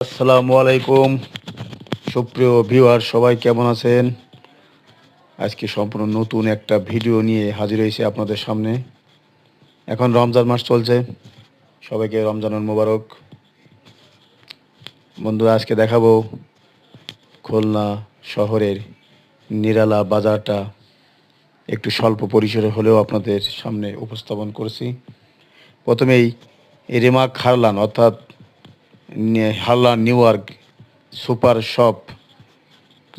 আসসালামু আলাইকুম সুপ্রিয় ভিউয়ার, সবাই কেমন আছেন? আজকে সম্পূর্ণ নতুন একটা ভিডিও নিয়ে হাজির হয়েছি আপনাদের সামনে। এখন রমজান মাস চলছে, সবাইকে রমজানুল মোবারক। বন্ধুরা, আজকে দেখাবো খুলনা শহরের নিরালা বাজারটা একটু স্বল্প পরিসরে হলেও আপনাদের সামনে উপস্থাপন করছি। প্রথমেই রিমার্ক হারলান অর্থাৎ Harlan new York super shop,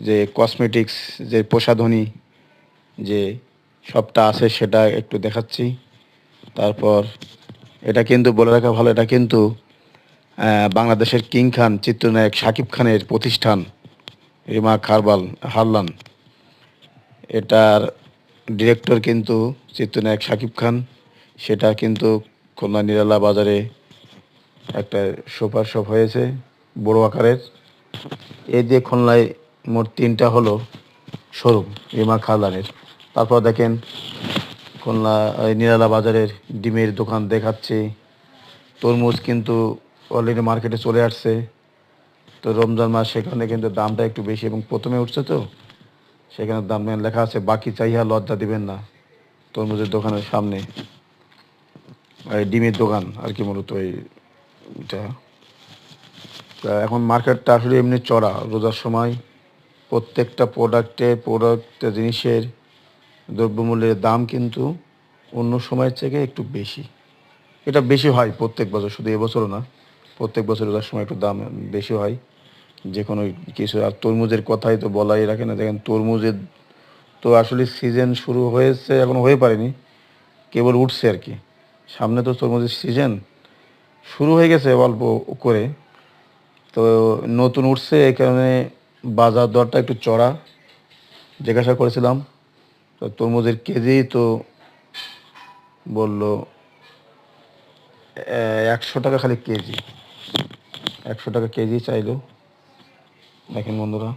যে কসমেটিক্স, যে প্রসাধনী যে শপটা আছে সেটা একটু দেখাচ্ছি। তারপর এটা কিন্তু বলে রাখা ভালো, এটা কিন্তু বাংলাদেশের কিং খান চিত্রনায়ক শাকিব খানের প্রতিষ্ঠান রিমার্ক হারলান। এটার ডিরেক্টর কিন্তু চিত্রনায়ক শাকিব খান। সেটা কিন্তু খুলনা নিরালা বাজারে একটা সুপার শপ হয়েছে বড় আকারের। এই যে খুলনায় মোট 3টা হলো শোরুম রিমার্ক হারলানের। তারপর দেখেন খুলনা নিরালা বাজারের ডিমের দোকান দেখাচ্ছে। তরমুজ কিন্তু অলরেডি মার্কেটে চলে আসছে। তো রমজান মাস, সেখানে কিন্তু দামটা একটু বেশি এবং প্রথমে উঠছে, তো সেখানে দাম লেখা আছে বাকি চাইয়া লজ্জা দিবেন না। তরমুজের দোকানের সামনে এই ডিমের দোকান আর কি, মূলত এইটা। এখন মার্কেটটা আসলে এমনি চড়া রোজার সময়। প্রত্যেকটা প্রোডাক্ট জিনিসের দ্রব্যমূল্যের দাম কিন্তু অন্য সময়ের থেকে একটু বেশি। এটা বেশি হয় প্রত্যেক বছর, শুধু এবছরও না, প্রত্যেক বছর রোজার সময় একটু দাম বেশি হয় যে কোনো কিছু। আর তরমুজের কথাই তো বলাই রাখে না। দেখেন তরমুজের তো আসলে সিজন শুরু হয়েছে, এখন হয়ে পারেনি, কেবল উঠছে আর কি। সামনে তো তরমুজের সিজন শুরু হয়ে গেছে অল্প করে, তো নতুন উঠছে, এই কারণে বাজার দরটা একটু চড়া। জিজ্ঞাসা করেছিলাম তো তরমুজের কেজি তো বললো 100 টাকা, খালি কেজি 100 টাকা কেজি চাইলো। দেখেন বন্ধুরা।